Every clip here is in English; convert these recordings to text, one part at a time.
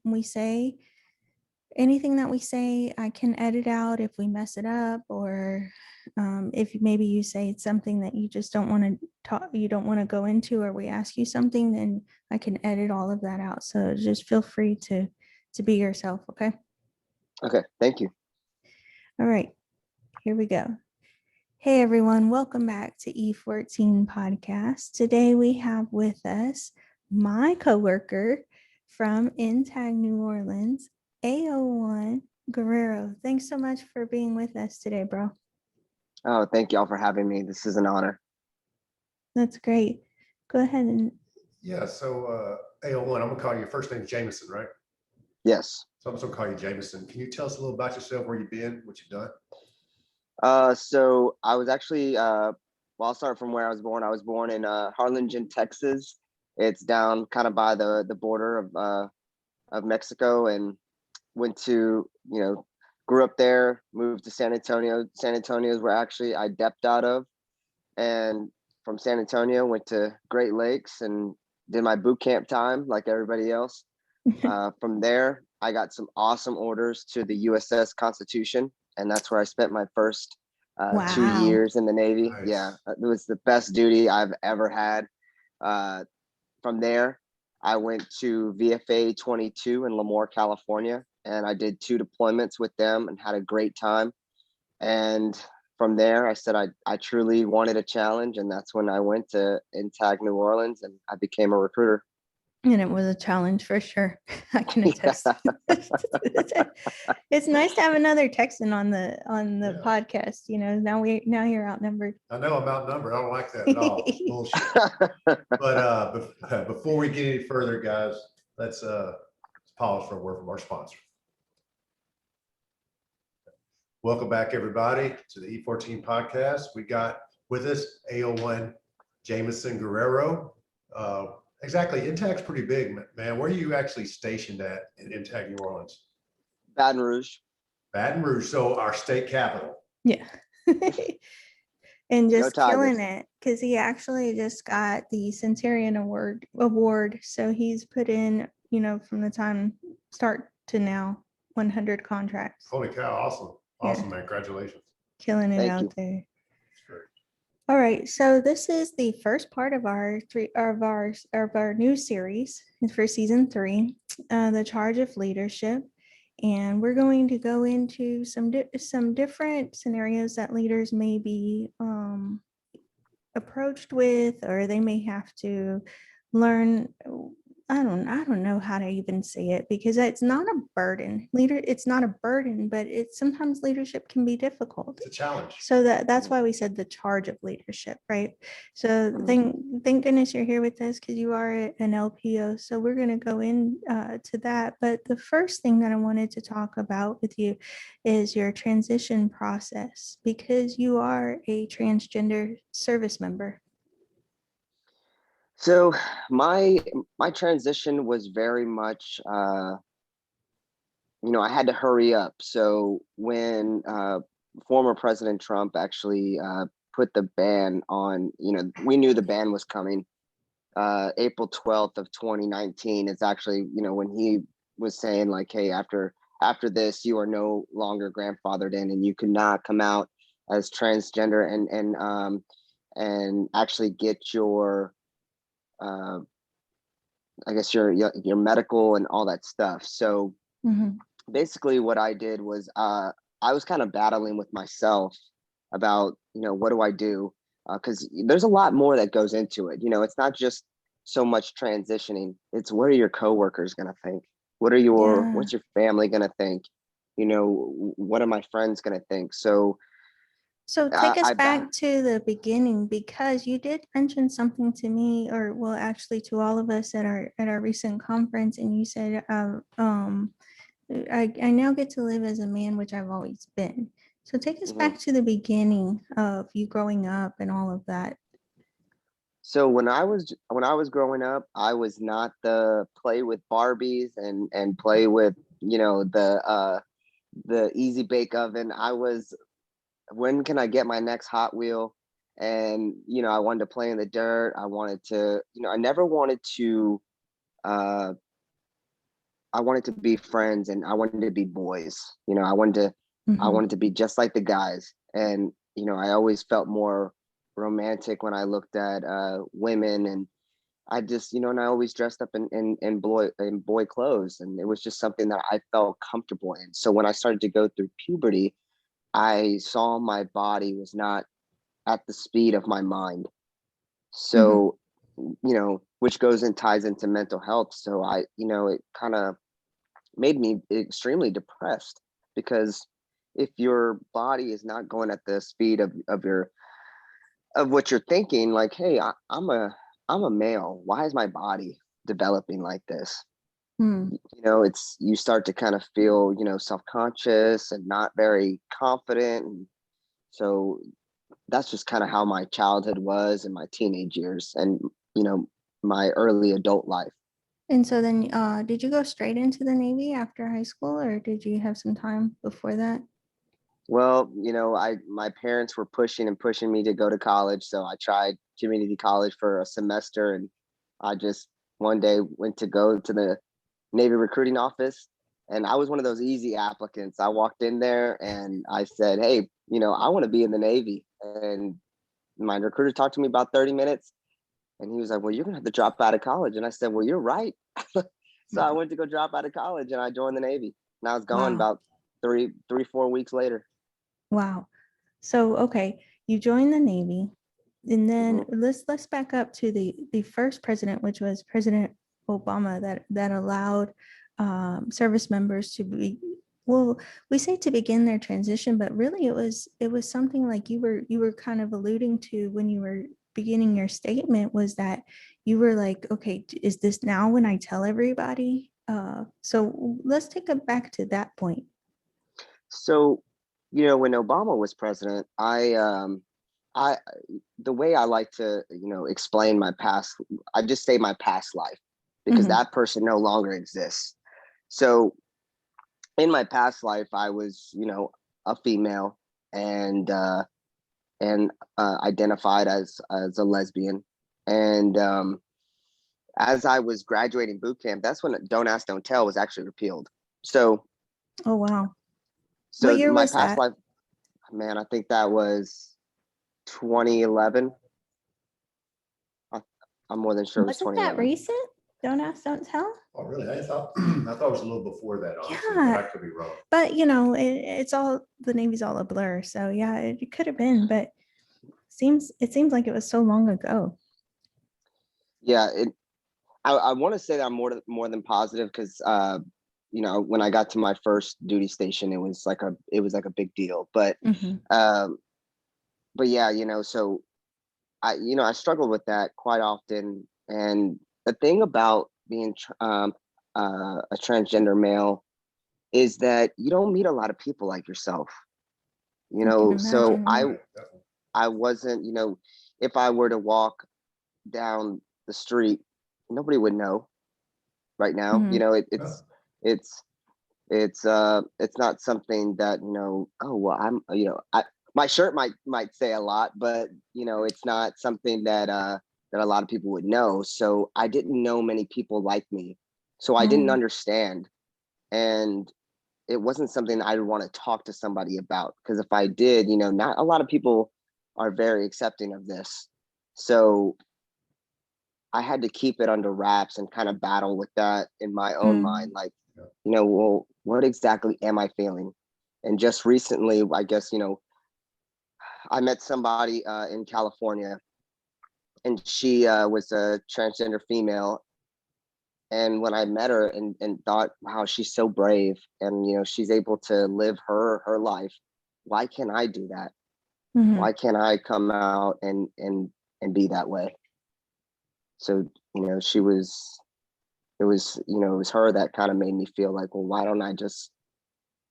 we say. Anything that we say, I can edit out if we mess it up, or if maybe you say it's something that you just don't want to talk, you don't want to go into, or we ask you something, then I can edit all of that out. So just feel free to be yourself. Okay. Okay. Thank you. All right, here we go. Hey everyone, welcome back to E14 Podcast. Today we have with us my coworker from INTAG New Orleans, AO1 Guerrero. Thanks so much for being with us today, bro. Oh, thank y'all for having me. This is an honor. That's great. Go ahead and. Yeah, so AO1, I'm gonna call you, your first name's Jameson, right? Yes. So I'm just gonna call you Jameson. Can you tell us a little about yourself, where you've been, what you've done? So I was actually, well, I'll start from where I was born. I was born in Harlingen, Texas. It's down kind of by the border of Mexico, and went to, grew up there, moved to San Antonio. San Antonio is where actually I depped out of. And from San Antonio, went to Great Lakes and did my boot camp time like everybody else. From there, I got some awesome orders to the USS Constitution, and that's where I spent my first 2 years in the Navy. Nice. Yeah, it was the best duty I've ever had. From there, I went to VFA 22 in Lemoore, California, and I did 2 deployments with them and had a great time. And from there, I said I truly wanted a challenge, and that's when I went to INTAG New Orleans, and I became a recruiter. And it was a challenge for sure. I can attest. It's nice to have another Texan on the podcast. Now you're outnumbered. I know I'm outnumbered. I don't like that at all. Bullshit. But before we get any further, guys, let's pause for a word from our sponsor. Welcome back, everybody, to the E14 Podcast. We got with us AO1 Jameson Guerrero. Exactly. INTAG's pretty big, man. Where are you actually stationed at in INTAG New Orleans? Baton Rouge. Baton Rouge, so our state capital. Yeah. And just killing it, because he actually just got the Centurion award. So he's put in, from the time start to now, 100 contracts. Holy cow! Awesome, man. Congratulations. Killing it out there. All right, so this is the first part of our new series for season 3, the Charge of Leadership, and we're going to go into some different scenarios that leaders may be approached with, or they may have to learn. I don't know how to even say it, because it's not a burden. It's not a burden, but sometimes leadership can be difficult. It's a challenge. So that's why we said the charge of leadership, right? So thank goodness you're here with us, because you are an LPO. So we're going to go in to that. But the first thing that I wanted to talk about with you is your transition process, because you are a transgender service member. So my transition was very much, I had to hurry up. So when former President Trump actually put the ban on, we knew the ban was coming. April 12th of 2019 is actually, when he was saying like, hey, after this, you are no longer grandfathered in, and you could not come out as transgender and actually get your I guess your medical and all that stuff. So basically what I did was I was kind of battling with myself about, what do I do? Because there's a lot more that goes into it. It's not just so much transitioning. It's what are your coworkers going to think? What's your family going to think? What are my friends going to think? So take us back to the beginning, because you did mention something to me, or well, actually to all of us at our recent conference, and you said, I now get to live as a man, which I've always been. So take us back to the beginning of you growing up and all of that. So when I was growing up, I was not the play with Barbies and play with the easy bake oven. I was, when can I get my next Hot Wheel? And, I wanted to play in the dirt. I wanted to, I never wanted to, I I wanted to be friends and I wanted to be boys. You know, I wanted Mhm. to be just like the guys. And, you know, I always felt more romantic when I looked at women, and I just, you know, and I always dressed up in boy clothes, and it was just something that I felt comfortable in. So when I started to go through puberty, I saw my body was not at the speed of my mind. Mhm. So, you know, which goes and ties into mental health. So you know, it kind of made me extremely depressed, because if your body is not going at the speed of what you're thinking, like, hey, I'm a male. Why is my body developing like this? Mm. You know, it's, you start to kind of feel, you know, self-conscious and not very confident. And so that's just kind of how my childhood was, and my teenage years, and, you know, my early adult life. And so then, did you go straight into the Navy after high school, or did you have some time before that? Well, you know, my parents were pushing and pushing me to go to college, so I tried community college for a semester, and I just one day went to go to the Navy recruiting office, and I was one of those easy applicants. I walked in there and I said, "Hey, you know, I want to be in the Navy." And my recruiter talked to me about 30 minutes, and he was like, "Well, you're gonna have to drop out of college." And I said, "Well, you're right." So I went to go drop out of college and I joined the Navy. And I was gone Wow. about 4 weeks later. Wow. So, okay, you joined the Navy, and then Mhm. let's back up to the first president, which was President Obama, that allowed service members to be, well, we say to begin their transition, but really it was something like you were kind of alluding to when you were beginning your statement, was that you were like, okay, is this now when I tell everybody? So let's take it back to that point. So, you know, when Obama was president, I the way I like to, you know, explain my past, I just say my past life, because Mhm. that person no longer exists. So in my past life, I was, you know, a female, and identified as a lesbian. And as I was graduating boot camp, that's when Don't Ask, Don't Tell was actually repealed. So Oh, wow. What so year my was past that? life, man, I think that was 2011. I, I'm more than sure it was Wasn't that 2011. recent? Don't ask, don't tell. Oh, really? I thought, I thought it was a little before that, honestly, but I Yeah, could be wrong. but it's all, the Navy's all a blur. So yeah, it could have been, but it seems like it was so long ago. Yeah, I want to say that I'm more than positive, because you know, when I got to my first duty station, it was like a big deal. Mhm. Um, but yeah, you know, so I struggle with that quite often. And the thing about being a transgender male is that you don't meet a lot of people like yourself. You I can know, so imagine. Right, definitely. I wasn't, you know, if I were to walk down the street, nobody would know right Yeah. now. You Mhm. know, Yeah. it's it's not something that, you know, oh well, I'm, you know, my shirt might say a lot, but you know, it's not something that that a lot of people would know. So I didn't know many people like me, so I didn't Oh. understand. And it wasn't something I would want to talk to somebody about, because if I did, you know, not a lot of people are very accepting of this. So I had to keep it under wraps and kind of battle with that in my own mind. Mm. Like, Yeah. you know, well, what exactly am I feeling? And just recently, I guess, you know, I met somebody in California, and she was a transgender female. And when I met her, and thought, wow, she's so brave, and, you know, she's able to live her life. Why can't I do that? Mhm. Why can't I come out and be that way? So, you know, it was her that kind of made me feel like, well, why don't I just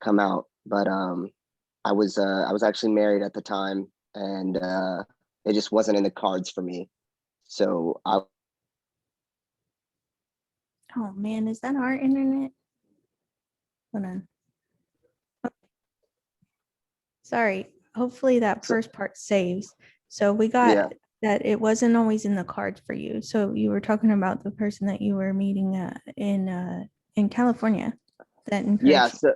come out? But I was actually married at the time, and it just wasn't in the cards for me. So I Oh man, is that our internet? Hold on. Sorry. Hopefully that so first part saves. So we got yeah. that it wasn't always in the cards for you. So you were talking about the person that you were meeting in in California that Yeah. encouraged So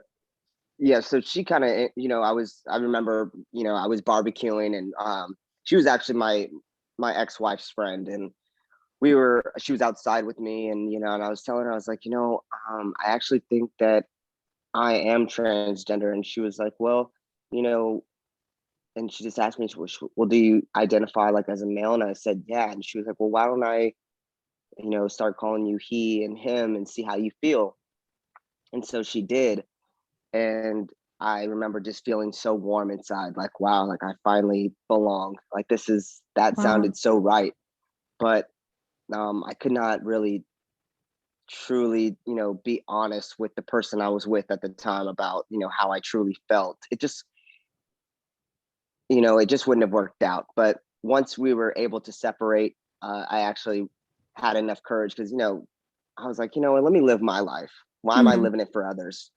yeah, so she kind of, I remember, I was barbecuing, and she was actually my ex-wife's friend, and she was outside with me, and and I was telling her, I was like, I actually think that I am transgender. And she was like, well, you know and she just asked me, well, do you identify like as a male? And I said, yeah. And she was like, well, why don't I, start calling you he and him and see how you feel? And so she did. And I remember just feeling so warm inside, like, wow, like I finally belong. Like that wow. sounded so right. But I could not really truly, be honest with the person I was with at the time about, how I truly felt. It just wouldn't have worked out. But once we were able to separate, I actually had enough courage, because, I was like, what, let me live my life. Why am I Mhm. living it for others?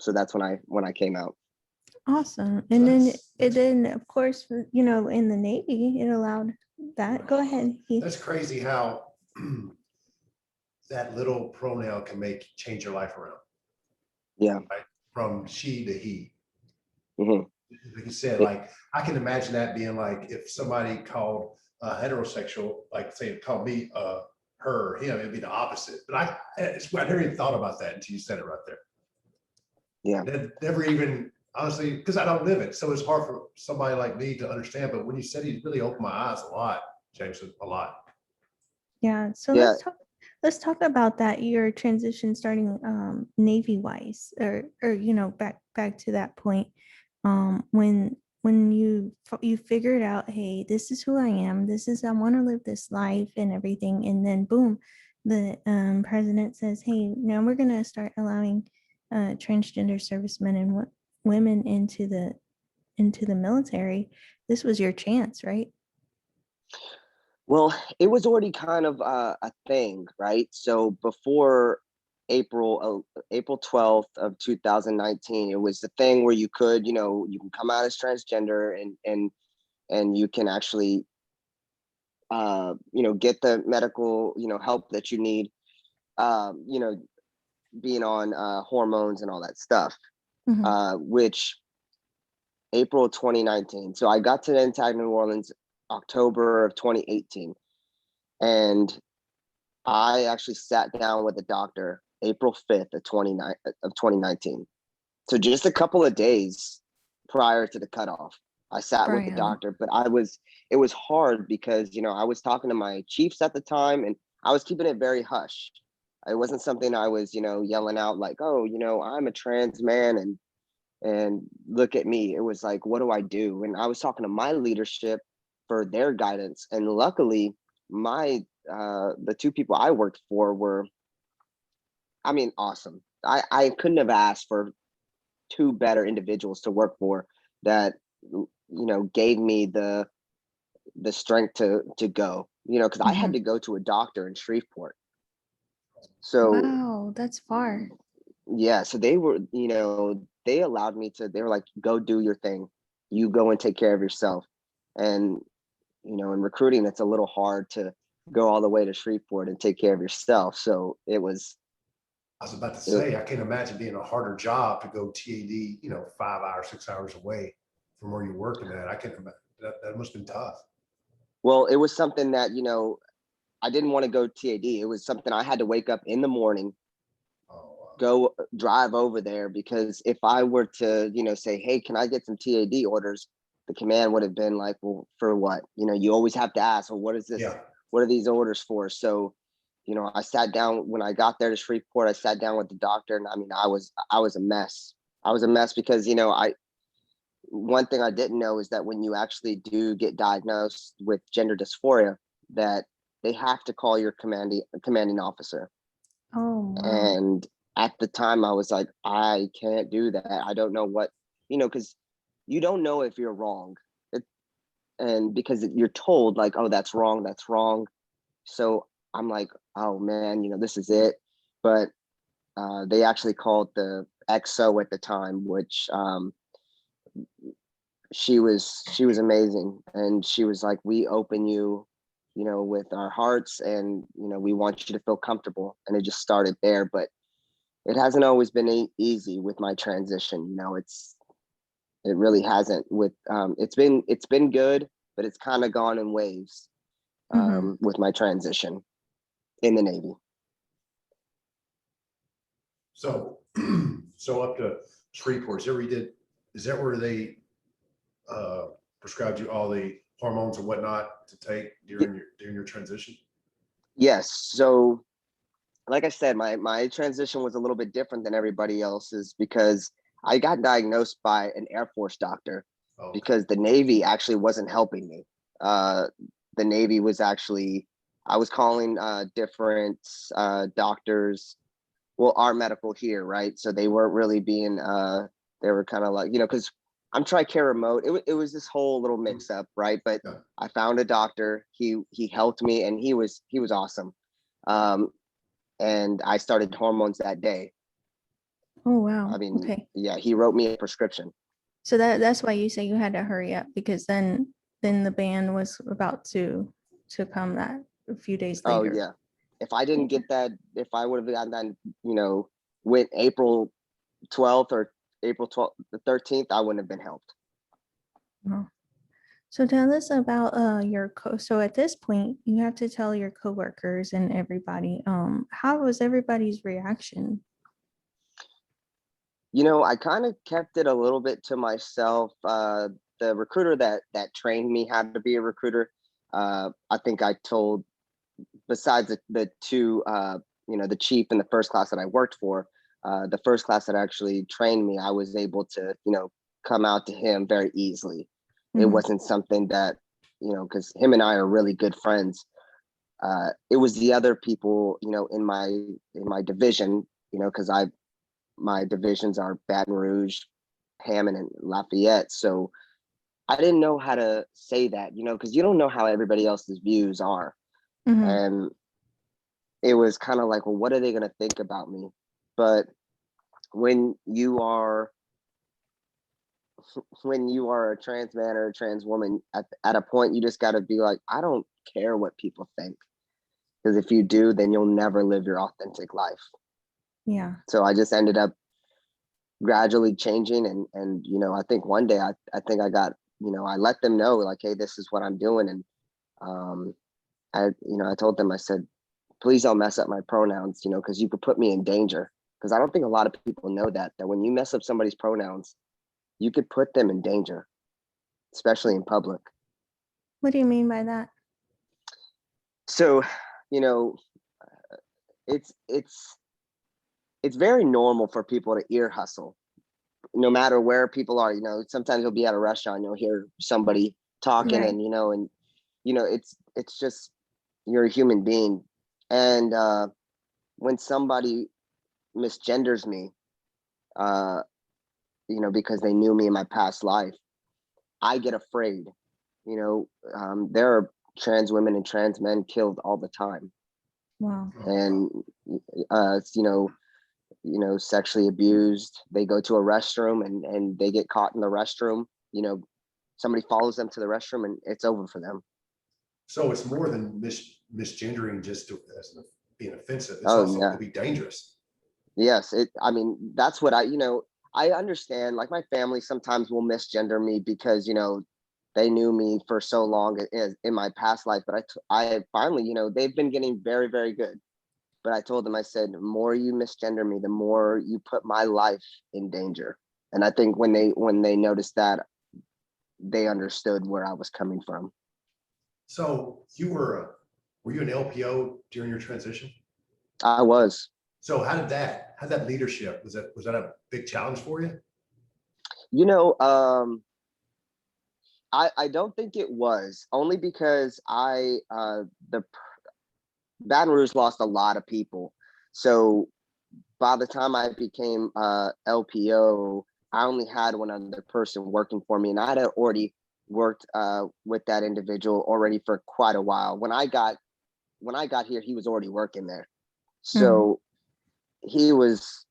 So that's when I came out. Awesome. So And then that's of course, in the Navy, it allowed that. Go ahead, Heath. that's crazy how that little pronoun can change your life around, Yeah. right? From she to he. Hmm. Like you said, like I can imagine that being like if somebody called heterosexual, like say called me her, him, it'd be the opposite. But I never even thought about that until you said it right there. Yeah. Never even honestly, because I don't live it, so it's hard for somebody like me to understand. But when you said, it really opened my eyes a lot, Jameson, a lot. Yeah. So Yeah. let's talk about that, your transition starting Navy wise, or back to that point, when you figured out, hey, this is who I am, I want to live this life and everything, and then boom, the president says, hey, now we're gonna start allowing transgender servicemen and women into the military. This was your chance, right? Well, it was already kind of a thing, right? So before April 12th of 2019, it was the thing where you can come out as transgender, and you can actually get the medical, help that you need, um, you know, being on hormones and all that stuff, Mhm. which April 2019. So I got to Intag New Orleans October of 2018. And I actually sat down with the doctor April 5th of 2019. So just a couple of days prior to the cutoff, I sat with the Brian. doctor, but it was hard because, I was talking to my chiefs at the time, and I was keeping it very hush. It wasn't something I was, yelling out like, oh, I'm a trans man, and look at me. It was like, what do I do? And I was talking to my leadership for their guidance. And luckily, the two people I worked for were, I mean, awesome. I couldn't have asked for two better individuals to work for that, gave me the strength to go, because I had Mhm. to go to a doctor in Shreveport. So Wow, that's far. yeah, so they allowed me to, they were like, go do your thing. You go and take care of yourself. And, in recruiting, it's a little hard to go all the way to Shreveport and take care of yourself. So I was about to it, say, I can't imagine being a harder job to go TAD, 5 hours, 6 hours away from where you're working at. I can't imagine that must have been tough. well, it was something that, I didn't want to go TAD. It was something I had to wake up in the morning, Oh, go drive over there, because if I were to, say, hey, can I get some TAD orders? The command would have been like, well, for what? You always have to ask, well, what is this? yeah. What are these orders for? So, I sat down when I got there to Shreveport. I sat down with the doctor, and I mean, I was a mess. I was a mess because, one thing I didn't know is that when you actually do get diagnosed with gender dysphoria, that they have to call your commanding officer. Oh, wow. And at the time, I was like, I can't do that. I don't know what, because you don't know if you're wrong. And because you're told, like, oh, that's wrong, that's wrong. So I'm like, oh man, this is it. But they actually called the XO at the time, which she was amazing, and she was like, we open you, with our hearts, and we want you to feel comfortable. And it just started there. But it hasn't always been easy with my transition. You know, it really hasn't. With it's been good, but it's kind of gone in waves with my transition in the Navy. So, so up to Shreveport, is that where they prescribed you all the hormones and whatnot to take during your transition? Yes. So, like I said, my transition was a little bit different than everybody else's because I got diagnosed by an Air Force doctor because the Navy actually wasn't helping me. The Navy was actually, I was calling different doctors, well, our medical here, right? So they weren't really being, they were kind of like, you know, because I'm TRICARE remote. It was this whole little mix up, right? But Yeah. I found a doctor. He helped me, and he was awesome. And I started hormones that day. Oh, wow. I mean, Okay. yeah, he wrote me a prescription. So that's why you say you had to hurry up, because then the ban was about to come that a few days Oh later. yeah. If I didn't get that, if I would have gotten that, you know, went April 12th or April 12th, the 13th, I wouldn't have been helped. Oh. So tell us about so at this point you have to tell your coworkers and everybody, how was everybody's reaction? You know, I kind of kept it a little bit to myself. The recruiter that trained me how to be a recruiter, I think I told, besides the two, you know, the chief and the first class that I worked for, the first class that actually trained me, I was able to, you know, come out to him very easily. It wasn't something that, you know, because him and I are really good friends. It was the other people, you know, in my division, you know, because my divisions are Baton Rouge, Hammond, and Lafayette. So I didn't know how to say that, you know, because you don't know how everybody else's views are. And it was kind of like, well, what are they going to think about me? But when you are a trans man or a trans woman, at a point, you just got to be like, I don't care what people think. Because if you do, then you'll never live your authentic life. Yeah. So I just ended up gradually changing. And you know, I think one day I think I got, you know, I let them know like, hey, this is what I'm doing. And I told them, I said, please don't mess up my pronouns, you know, because you could put me in danger. Because I don't think a lot of people know that when you mess up somebody's pronouns, you could put them in danger, especially in public. What do you mean by that? So, you know, it's very normal for people to ear hustle, no matter where people are. You know, sometimes you'll be at a restaurant, you'll hear somebody talking, Right. and it's just, you're a human being, and when somebody misgenders me, you know, because they knew me in my past life, I get afraid. You know, there are trans women and trans men killed all the time, Wow. and sexually abused. They go to a restroom and they get caught in the restroom. You know, somebody follows them to the restroom and it's over for them. So it's more than misgendering just as being offensive. It's Oh also yeah. to be dangerous. Yes. I mean, that's what I understand. Like my family sometimes will misgender me because, you know, they knew me for so long in my past life. But I finally, you know, they've been getting very, very good. But I told them, I said, the more you misgender me, the more you put my life in danger. And I think when they noticed that, they understood where I was coming from. So were you an LPO during your transition? I was. So how did that leadership, was that a big challenge for you? You know, I don't think it was, only because the Baton Rouge lost a lot of people. So by the time I became LPO, I only had one other person working for me, and I had already worked with that individual already for quite a while. When I got here, he was already working there, so he was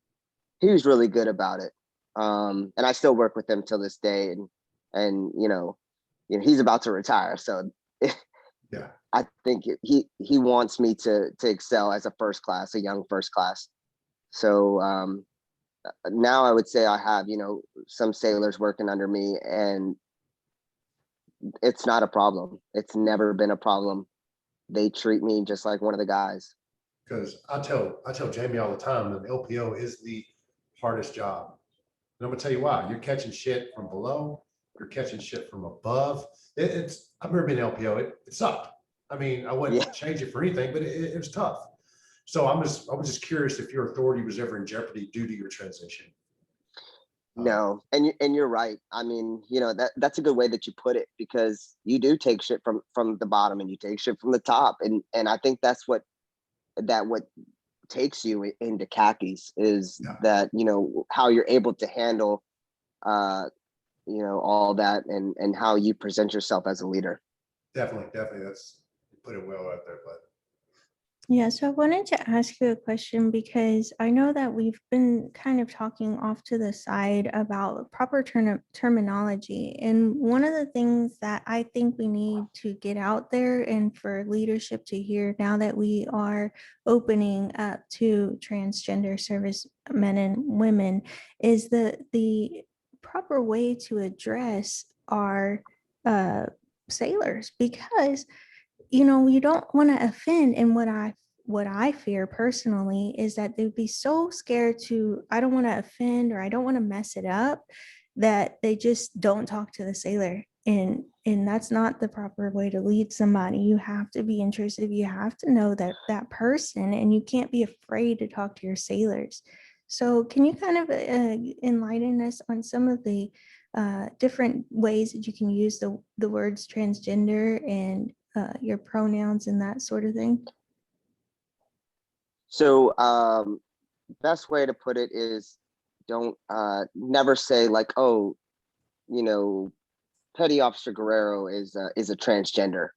really good about it. And I still work with him till this day, and he's about to retire, so Yeah. I think he wants me to excel as a young first class. So now I would say I have, some sailors working under me, and it's not a problem. It's never been a problem. They treat me just like one of the guys. Because I tell Jamie all the time that LPO is the hardest job. And I'm gonna tell you why. You're catching shit from below, you're catching shit from above. I remember being LPO, it sucked. I mean, I Yeah. wouldn't change it for anything, but it was tough. So I was just curious if your authority was ever in jeopardy due to your transition. No, and you're right. I mean, that's a good way that you put it, because you do take shit from the bottom and you take shit from the top, and I think that's what takes you into khakis is that how you're able to handle all that, and how you present yourself as a leader. Definitely. That's, you put it well out there, but Yeah, so I wanted to ask you a question because I know that we've been kind of talking off to the side about proper terminology. And one of the things that I think we need to get out there and for leadership to hear now that we are opening up to transgender service men and women is the proper way to address our sailors, because you don't want to offend. And what I fear personally is that they'd be so scared to, I don't want to offend or I don't want to mess it up, that they just don't talk to the sailor. And that's not the proper way to lead somebody. You have to be intrusive. You have to know that person, and you can't be afraid to talk to your sailors. So can you kind of enlighten us on some of the different ways that you can use the words transgender and your pronouns and that sort of thing? So best way to put it is, don't never say like, oh, Petty Officer Guerrero is a transgender.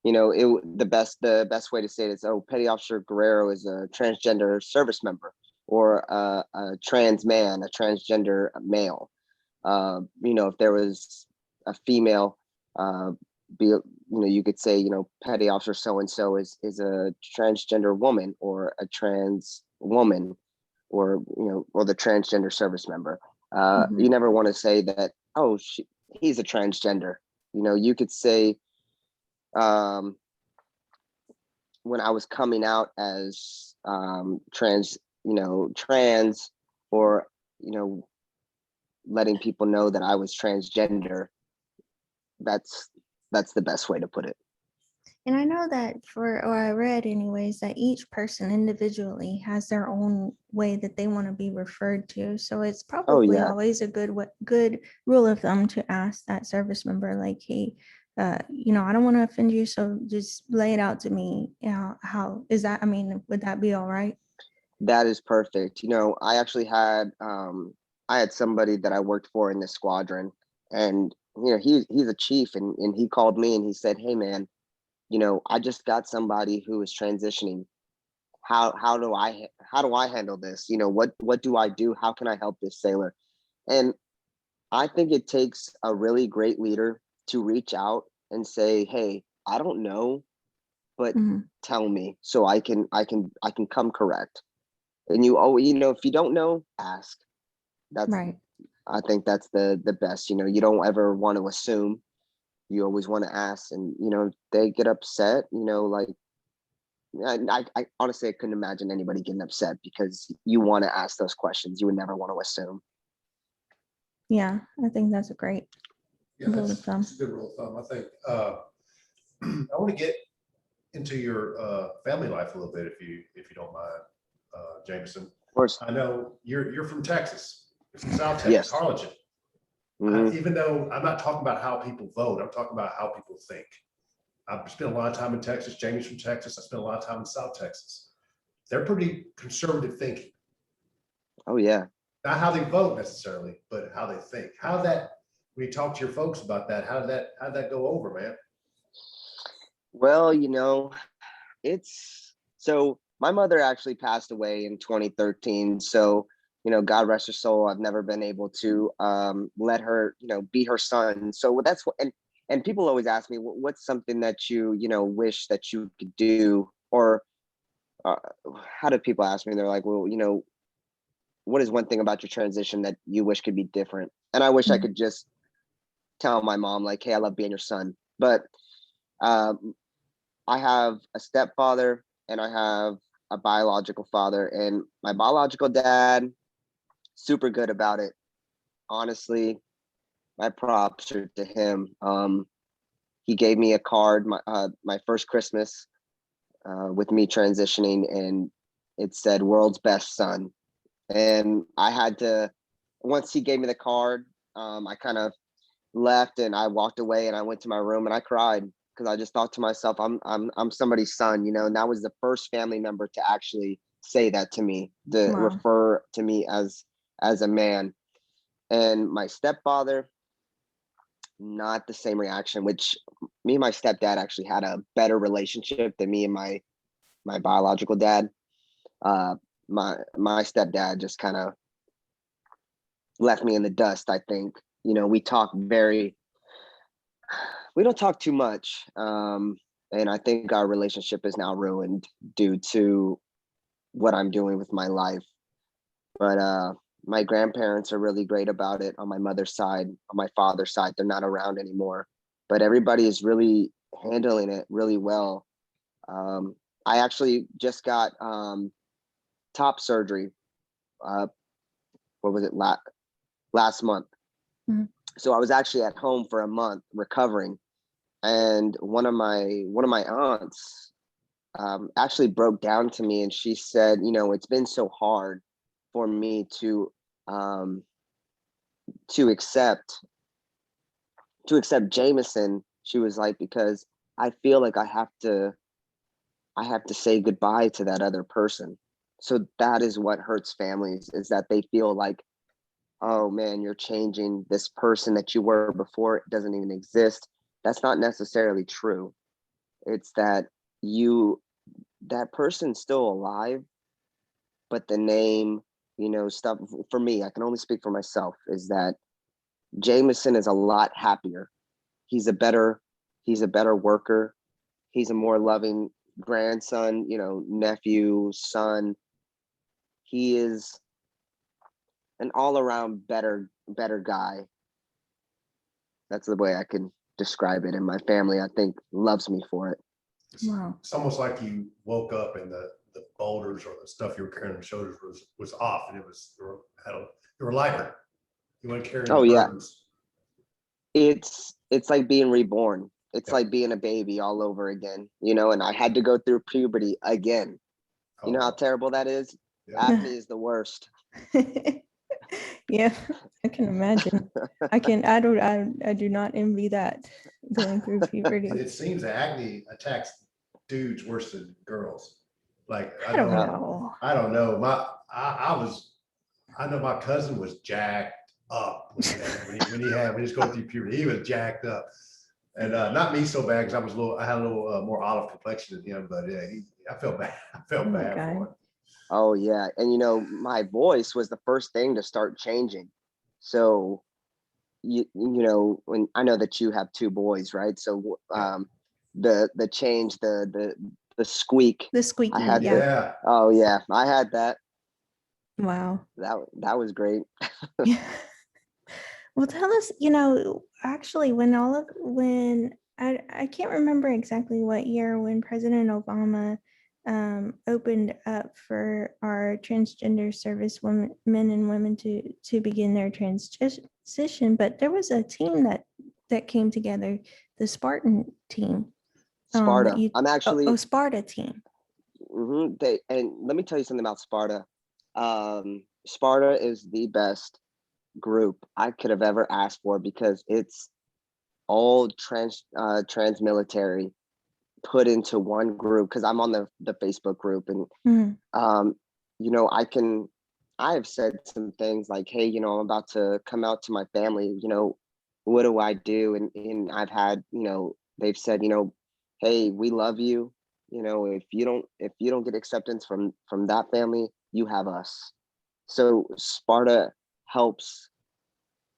The best way to say it is, oh, Petty Officer Guerrero is a transgender service member, or a trans man, a transgender male. If there was a female, you could say, Petty Officer so and so is a transgender woman, or a trans woman, or or the transgender service member. You never want to say that, oh, he's a transgender. You could say, when I was coming out as trans, or letting people know that I was transgender. That's the best way to put it. And I know that or I read anyways, that each person individually has their own way that they want to be referred to. So it's probably yeah. always a good rule of thumb to ask that service member, like, hey, I don't want to offend you, so just lay it out to me. How is that? I mean, would that be all right? That is perfect. I actually had I had somebody that I worked for in the squadron, and he's a chief, and he called me and he said, hey man, I just got somebody who is transitioning. How do I handle this? What do I do? How can I help this sailor? And I think it takes a really great leader to reach out and say, hey, I don't know, but tell me so I can come correct. And if you don't know, ask. That's Right. I think that's the best. You don't ever want to assume. You always want to ask, and they get upset. Like, I honestly, I couldn't imagine anybody getting upset, because you want to ask those questions. You would never want to assume. Yeah, I think that's a great rule of thumb. that's a good rule of thumb. I think I want to get into your family life a little bit, if you don't mind, Jameson. Of course. I know you're from Texas. You're from South Texas, Yes. Harlingen. Even though I'm not talking about how people vote, I'm talking about how people think. I've spent a lot of time in Texas. Jamie's from Texas. I spent a lot of time in South Texas. They're pretty conservative thinking. Oh yeah. Not how they vote necessarily, but how they think. When you talk to your folks about that, how did that go over, man? Well, it's so my mother actually passed away in 2013. So, God rest her soul. I've never been able to let her, be her son. So that's what, and people always ask me, what's something that you, wish that you could do, or how do people ask me? They're like, well, what is one thing about your transition that you wish could be different? And I wish I could just tell my mom, like, hey, I love being your son. But I have a stepfather and I have a biological father, and my biological dad, super good about it. Honestly, my props are to him. He gave me a card my first Christmas with me transitioning, and it said "World's Best Son." And I had to, once he gave me the card, I kind of left and I walked away and I went to my room and I cried because I just thought to myself, I'm somebody's son, and that was the first family member to actually say that to me, to Wow. refer to me as a man. And my stepfather, not the same reaction, which me and my stepdad actually had a better relationship than me and my biological dad. My stepdad just kind of left me in the dust, I think. We don't talk too much. And I think our relationship is now ruined due to what I'm doing with my life. But my grandparents are really great about it on my mother's side. On my father's side, they're not around anymore, but everybody is really handling it really well. I actually just got top surgery. What was it, last month? Mhm. So I was actually at home for a month recovering, and one of my aunts actually broke down to me, and she said, it's been so hard for me to accept Jameson. She was like, because I feel like I have to say goodbye to that other person. So that is what hurts families, is that they feel like, oh man, you're changing, this person that you were before, it doesn't even exist. That's not necessarily true. It's that that person's still alive, but the name, stuff, for me, I can only speak for myself, is that Jameson is a lot happier. He's a better worker. He's a more loving grandson, nephew, son. He is an all around better guy. That's the way I can describe it. And my family, I think, loves me for it. Wow. It's almost like you woke up and the boulders or the stuff you were carrying on your shoulders was off, and you were lighter. You weren't carrying Oh the yeah. burdens. It's like being reborn. It's Yep. like being a baby all over again, and I had to go through puberty again. You know how terrible that is? Yeah. Acne is the worst. Yeah, I can imagine. I do not envy that, going through puberty. It seems that acne attacks dudes worse than girls. Like I don't know. I don't know. I know my cousin was jacked up when he was going through puberty. He was jacked up, and not me so bad, because I had a little more olive complexion than him. But yeah, I felt bad. I felt bad Okay. for him. Oh yeah, and my voice was the first thing to start changing. So when I know that you have two boys, right? So the change, the squeak. The squeaky, I had yeah. Yeah. Oh yeah, I had that. Wow. That was great. Yeah. Well, tell us, actually, when I can't remember exactly what year, when President Obama opened up for our transgender service men and women to begin their transition, but there was a team that came together, the Spartan team. Sparta. I'm actually Sparta team. and let me tell you something about Sparta. Sparta is the best group I could have ever asked for, because it's all trans military put into one group. Because I'm on the Facebook group, and I have said some things like, hey, I'm about to come out to my family, what do I do? And I've had, they've said, hey, we love you. If you don't get acceptance from that family, you have us. So Sparta helps,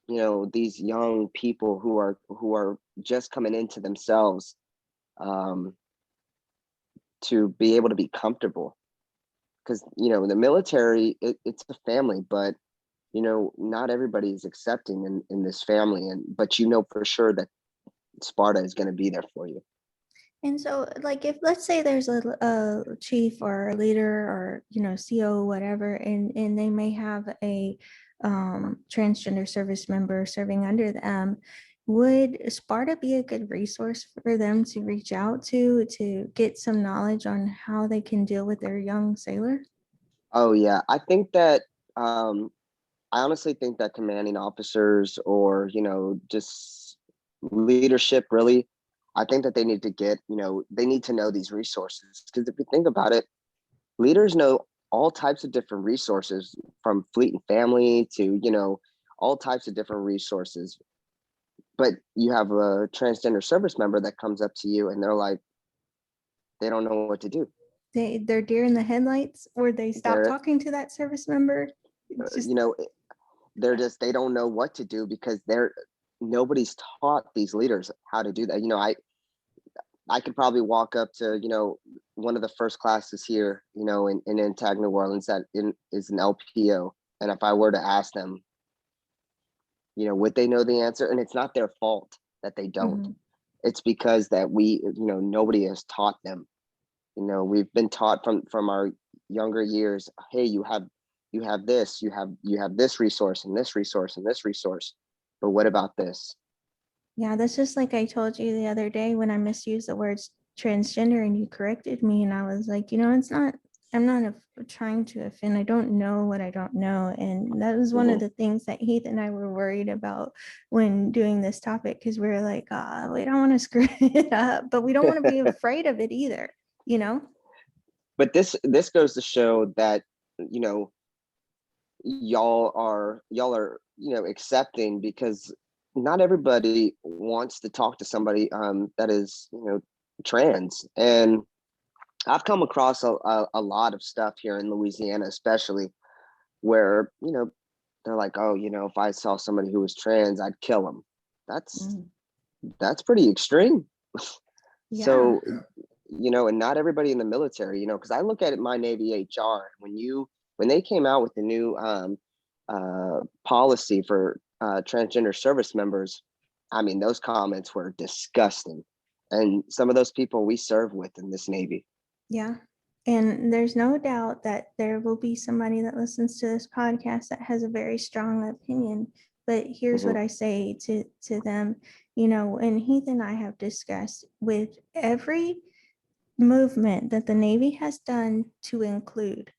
these young people who are just coming into themselves, to be able to be comfortable. because the military, it's a family, but not everybody is accepting in this family, but for sure that Sparta is going to be there for you. And so, like, if let's say there's a chief or a leader or CO, whatever, and they may have a transgender service member serving under them, would Sparta be a good resource for them to reach out to get some knowledge on how they can deal with their young sailor? Oh yeah, I think that I honestly think that commanding officers or just leadership, really, I think that they need to get, they need to know these resources, because if you think about it, leaders know all types of different resources, from fleet and family to all types of different resources. But you have a transgender service member that comes up to you and they're like, they don't know what to do. They're deer in the headlights, or they stop They're talking to that service member. It's just, they don't know what to do, because nobody's taught these leaders how to do that. I could probably walk up to one of the first classes here in Antag, New Orleans, that is an LPO, and if I were to ask them, would they know the answer? And it's not their fault that they don't. Mhm. It's because that nobody has taught them. We've been taught from our younger years, hey, you have this, you have this resource and this resource and this resource, but what about this? Yeah, that's just like I told you the other day when I misused the words transgender and you corrected me, and I was like, it's not, I'm not trying to offend. I don't know what I don't know. And that was one of the things that Heath and I were worried about when doing this topic, because we were like, we don't want to screw it up, but we don't want to be afraid of it either, But this goes to show that y'all are accepting, because not everybody wants to talk to somebody that is trans. And I've come across a lot of stuff here in Louisiana, especially, where they're like, oh, if I saw somebody who was trans, I'd kill them. That's pretty extreme. Yeah. So and not everybody in the military, because I look at it, my Navy HR, when they came out with the new policy for transgender service members, I mean, those comments were disgusting. And some of those people we serve with in this Navy. Yeah. And there's no doubt that there will be somebody that listens to this podcast that has a very strong opinion. But here's what I say to them, and Heath and I have discussed, with every movement that the Navy has done to include,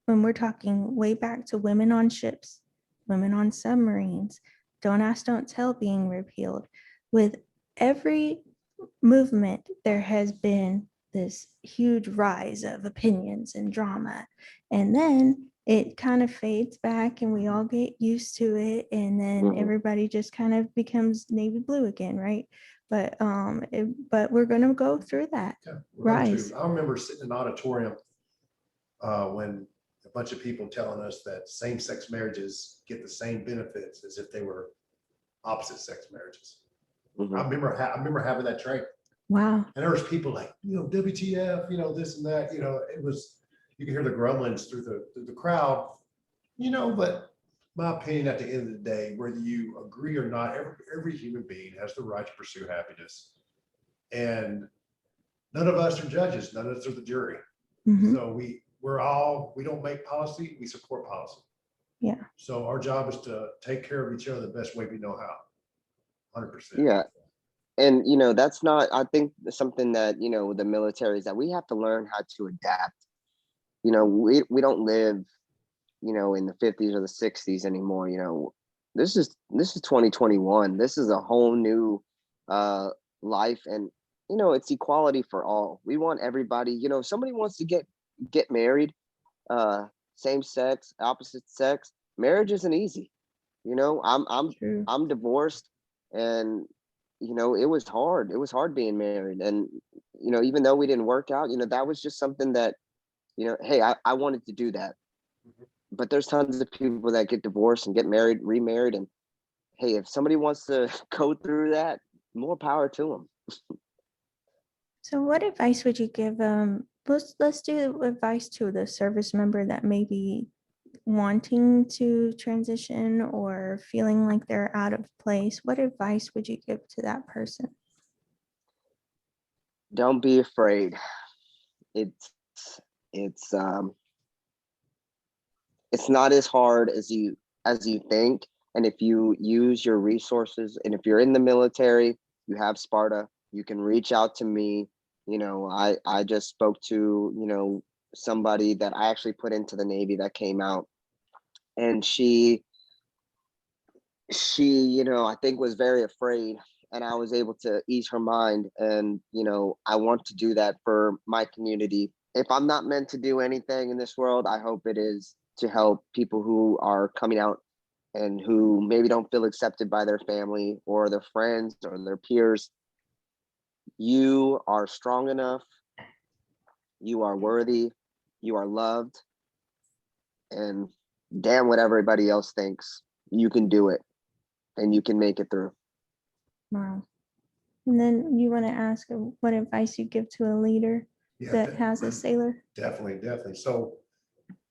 when we're talking way back to women on ships, women on submarines, don't ask, don't tell being repealed, with every movement, there has been this huge rise of opinions and drama. And then it kind of fades back and we all get used to it. And then everybody just kind of becomes navy blue again, right? But but we're going to go through that rise. I remember sitting in an auditorium when a bunch of people telling us that same-sex marriages get the same benefits as if they were opposite-sex marriages. I remember having that training. Wow. And there was people like, WTF, this and that, it was, you can hear the grumblings through the crowd, but my opinion, at the end of the day, whether you agree or not, every human being has the right to pursue happiness. And none of us are judges. None of us are the jury. So we don't make policy, we support policy. Yeah. So our job is to take care of each other the best way we know how. 100%. Yeah. And that's not, I think, something that the military, is that we have to learn how to adapt. We don't live in the 50s or the 60s anymore. This is 2021. This is a whole new life, and it's equality for all. We want everybody, if somebody wants to get married, same sex, opposite sex, marriage isn't easy. I'm divorced, and it was hard. It was hard being married. And, even though we didn't work out, that was just something that, hey, I wanted to do that. But there's tons of people that get divorced and get married, remarried. And hey, if somebody wants to go through that, more power to them. So what advice would you give let's do advice to the service member that may be wanting to transition or feeling like they're out of place. What advice would you give to that person? Don't be afraid. It's it's um it's not as hard as you think. And if you use your resources, and if you're in the military, you have Sparta, you can reach out to me. I just spoke to, somebody that I actually put into the Navy that came out, and she, I think was very afraid, and I was able to ease her mind. And, I want to do that for my community. If I'm not meant to do anything in this world, I hope it is to help people who are coming out and who maybe don't feel accepted by their family or their friends or their peers. You are strong enough, you are worthy, you are loved, and damn what everybody else thinks, you can do it and you can make it through. Wow. And then you want to ask what advice you give to a leader that has a sailor? Definitely. So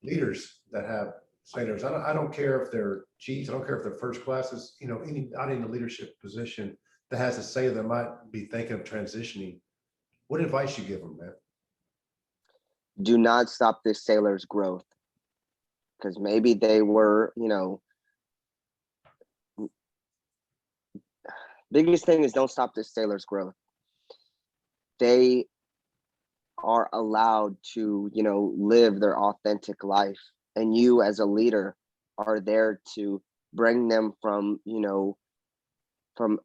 leaders that have sailors, I don't care if they're chiefs, I don't care if they're first classes, not in a leadership position that has a sailor that might be thinking of transitioning. What advice you give them, man? Do not stop this sailor's growth, because maybe they were, biggest thing is don't stop this sailor's growth. They are allowed to, live their authentic life. And you as a leader are there to bring them from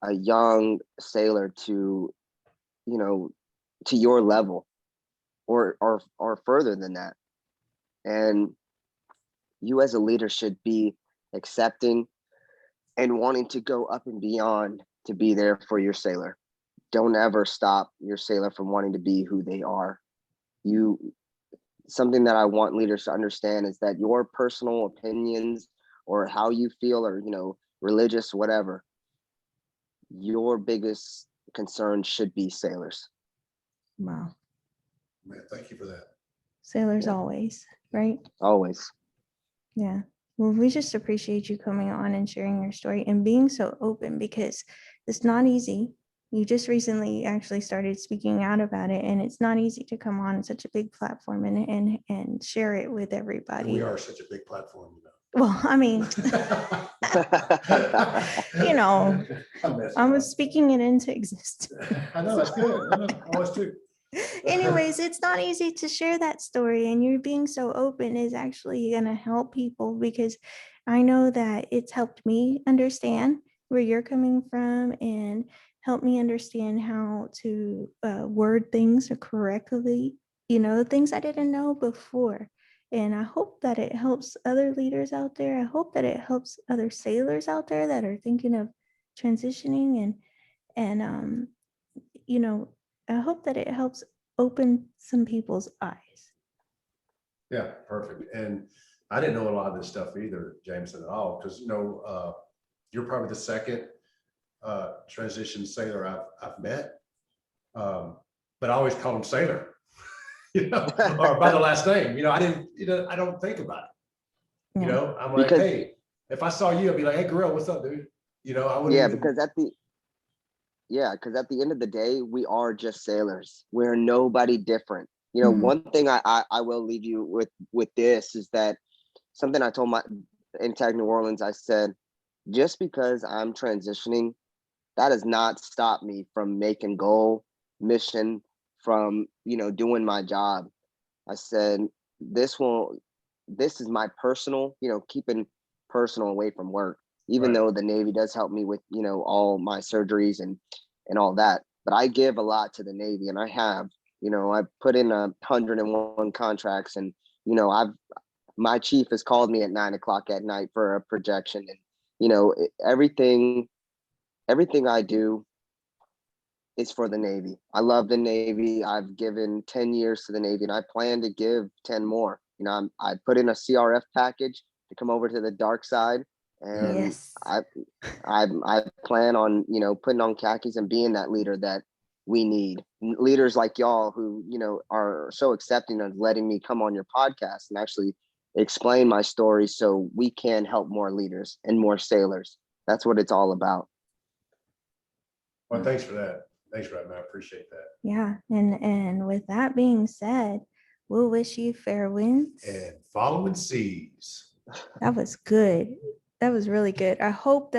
a young sailor to, to your level, or further than that. And you as a leader should be accepting and wanting to go up and beyond to be there for your sailor. Don't ever stop your sailor from wanting to be who they are. Something that I want leaders to understand is that your personal opinions or how you feel, or religious, whatever, your biggest concern should be sailors. Wow. Man, thank you for that. Sailors always, right? Always. Yeah. Well, we just appreciate you coming on and sharing your story and being so open, because it's not easy. You just recently actually started speaking out about it, and it's not easy to come on such a big platform and share it with And everybody. we are such a big platform, Well, I mean, I was speaking it into existence. I know, that's good. I know, I was too. Anyways, it's not easy to share that story, and you're being so open is actually going to help people, because I know that it's helped me understand where you're coming from and help me understand how to word things correctly, things I didn't know before. And I hope that it helps other leaders out there. I hope that it helps other sailors out there that are thinking of transitioning, and I hope that it helps open some people's eyes. Yeah, perfect. And I didn't know a lot of this stuff either, Jameson, at all, because you're probably the second transition sailor I've met, but I always call him Sailor, or by the last name. I don't think about it. Yeah. I'm like, Because hey, if I saw you, I'd be like, hey, Guerrero, what's up, dude? I wouldn't yeah, even. because at the end of the day, we are just sailors. We're nobody different. Mhm. One thing I will leave you with this is that something I told in Tag New Orleans, I said, just because I'm transitioning, that does not stop me from making goal, mission, from, doing my job. I said, this is my personal, keeping personal away from work, even Right. though the Navy does help me with, all my surgeries and all that. But I give a lot to the Navy, and I have, I put in 101 contracts, and, my chief has called me at 9 o'clock at night for a projection, and, everything I do is for the Navy. I love the Navy. I've given 10 years to the Navy, and I plan to give 10 more. I put in a CRF package to come over to the dark side, and Yes. I plan on, putting on khakis and being that leader that we need. Leaders like y'all who, you know, are so accepting of letting me come on your podcast and actually explain my story so we can help more leaders and more sailors. That's what it's all about. Well, thanks for that. Thanks for that, man. I appreciate that. Yeah. And with that being said, we'll wish you fair winds. And following seas. That was good. That was really good. I hope that